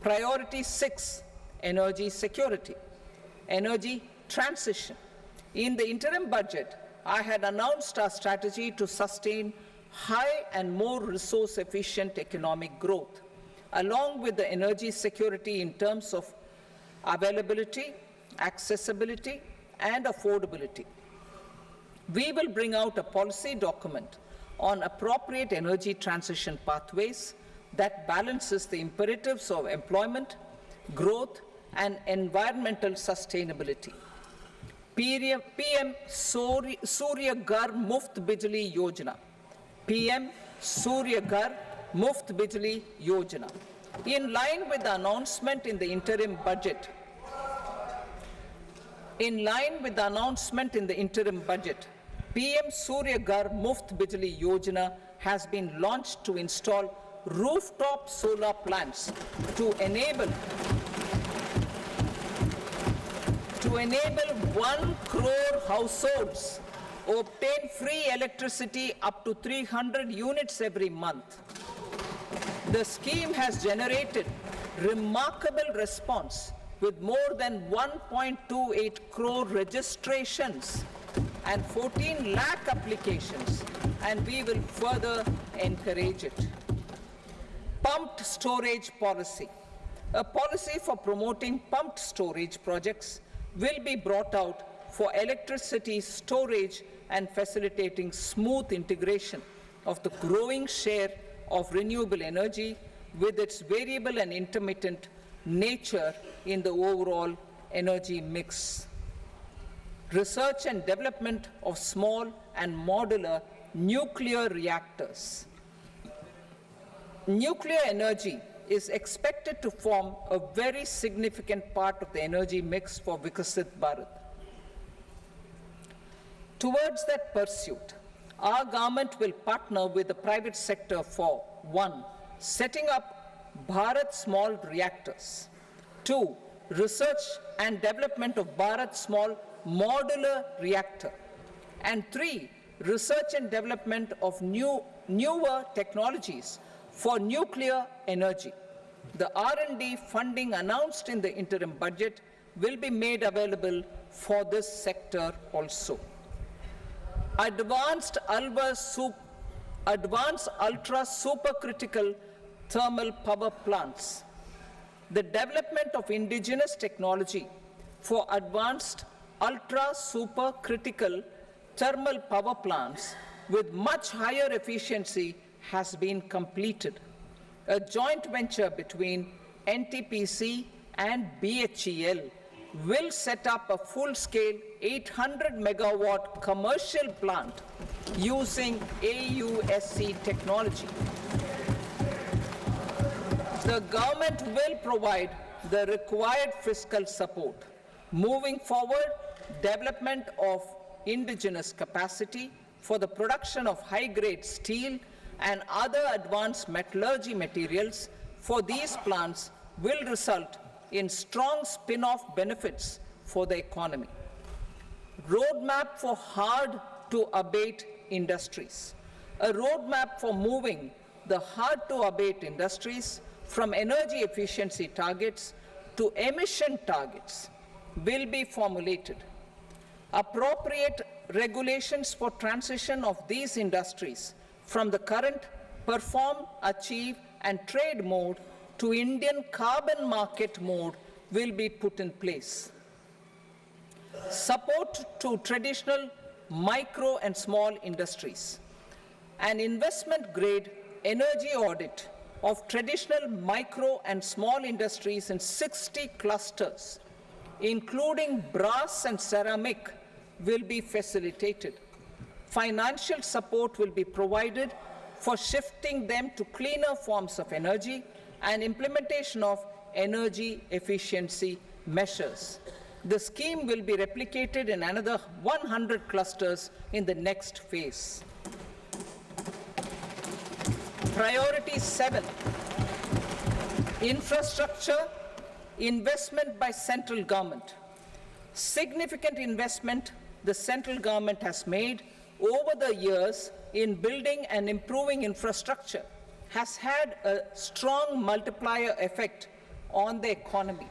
Priority 6, energy security, energy transition. In the interim budget, I had announced our strategy to sustain high and more resource-efficient economic growth, along with the energy security in terms of availability, accessibility, and affordability. We will bring out a policy document on appropriate energy transition pathways that balances the imperatives of employment, growth, and environmental sustainability. PM Surya Ghar Muft Bijli Yojana. PM Surya Ghar Muft Bijli Yojana. In line with the announcement in the interim budget, PM Surya Ghar Muft Bijli Yojana has been launched to install rooftop solar plants to enable 1 crore households obtain free electricity up to 300 units every month. The scheme has generated remarkable response with more than 1.28 crore registrations and 14 lakh applications, and we will further encourage it. Pumped storage policy. A policy for promoting pumped storage projects will be brought out for electricity storage and facilitating smooth integration of the growing share of renewable energy with its variable and intermittent nature in the overall energy mix. Research and development of small and modular nuclear reactors. Nuclear energy is expected to form a very significant part of the energy mix for Vikasit Bharat. Towards that pursuit, our government will partner with the private sector for 1. Setting up Bharat Small Reactors, 2. Research and development of Bharat Small Modular Reactor, and 3. Research and development of newer technologies for nuclear energy. The R&D funding announced in the interim budget will be made available for this sector also. Advanced ultra supercritical thermal power plants. The development of indigenous technology for advanced ultra supercritical thermal power plants with much higher efficiency has been completed. A joint venture between NTPC and BHEL will set up a full-scale 800 megawatt commercial plant using AUSC technology. The government will provide the required fiscal support. Moving forward, development of indigenous capacity for the production of high-grade steel and other advanced metallurgy materials for these plants will result in strong spin-off benefits for the economy. Roadmap for hard-to-abate industries. A roadmap for moving the hard-to-abate industries from energy efficiency targets to emission targets will be formulated. Appropriate regulations for transition of these industries from the current perform, achieve, and trade mode to Indian carbon market mode will be put in place. Support to traditional micro and small industries. An investment-grade energy audit of traditional micro and small industries in 60 clusters, including brass and ceramic, will be facilitated. Financial support will be provided for shifting them to cleaner forms of energy and implementation of energy efficiency measures. The scheme will be replicated in another 100 clusters in the next phase. Priority 7, infrastructure investment by central government. Significant investment the central government has made over the years in building and improving infrastructure has had a strong multiplier effect on the economy.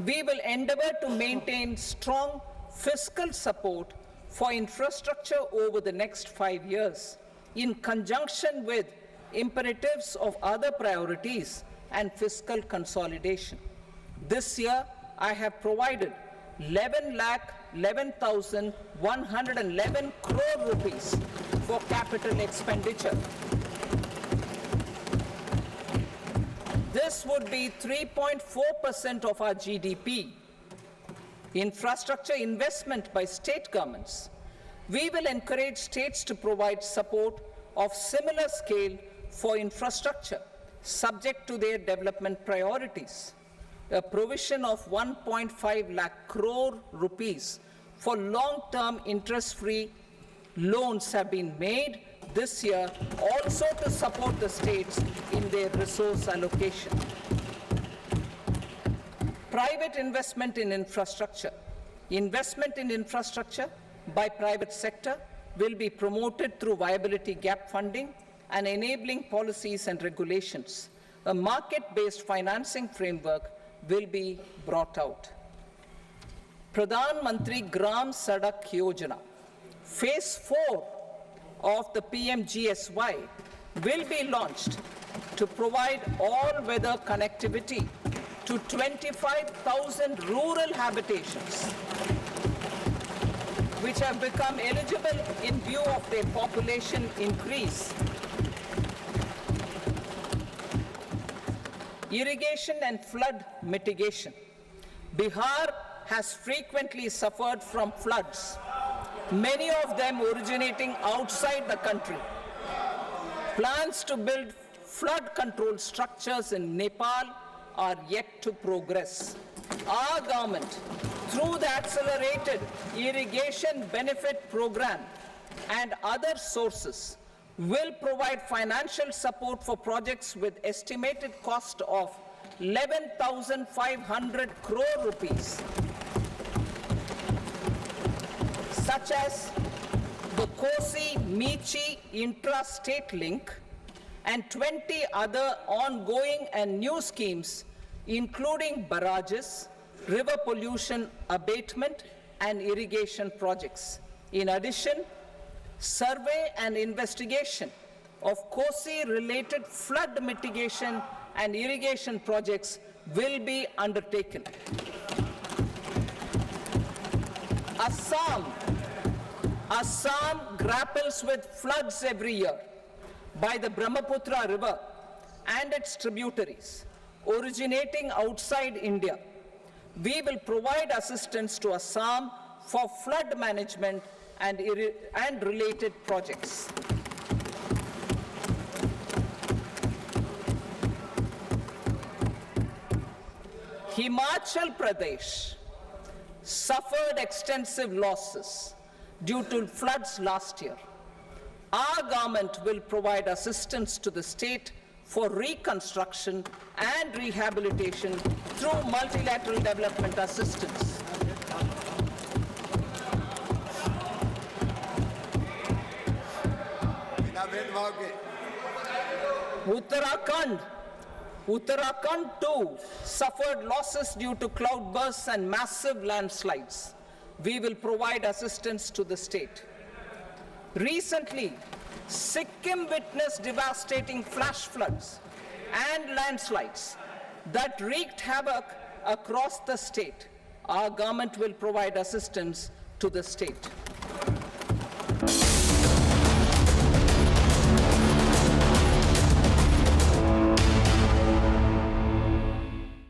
We will endeavor to maintain strong fiscal support for infrastructure over the next 5 years, in conjunction with imperatives of other priorities and fiscal consolidation. This year, I have provided 11,11,111 crore rupees for capital expenditure. This would be 3.4% of our GDP. Infrastructure investment by state governments. We will encourage states to provide support of similar scale for infrastructure, subject to their development priorities. A provision of 1.5 lakh crore rupees for long-term interest-free loans have been made this year, also to support the states in their resource allocation. Private investment in infrastructure. Investment in infrastructure by private sector will be promoted through viability gap funding and enabling policies and regulations. A market-based financing framework will be brought out. Pradhan Mantri Gram Sadak Yojana, Phase 4 of the PMGSY will be launched to provide all-weather connectivity to 25,000 rural habitations, which have become eligible in view of their population increase. Irrigation and flood mitigation. Bihar has frequently suffered from floods, many of them originating outside the country. Plans to build flood control structures in Nepal are yet to progress. Our government, through the Accelerated Irrigation Benefit Program and other sources, will provide financial support for projects with estimated cost of 11,500 crore rupees, such as the Kosi-Michi intra-state link and 20 other ongoing and new schemes, including barrages, river pollution abatement, and irrigation projects. In addition, survey and investigation of Kosi-related flood mitigation and irrigation projects will be undertaken. Assam grapples with floods every year by the Brahmaputra River and its tributaries originating outside India. We will provide assistance to Assam for flood management and related projects. Himachal Pradesh suffered extensive losses due to floods last year. Our government will provide assistance to the state for reconstruction and rehabilitation through multilateral development assistance. Uttarakhand too suffered losses due to cloudbursts and massive landslides. We will provide assistance to the state. Recently, Sikkim witnessed devastating flash floods and landslides that wreaked havoc across the state. Our government will provide assistance to the state.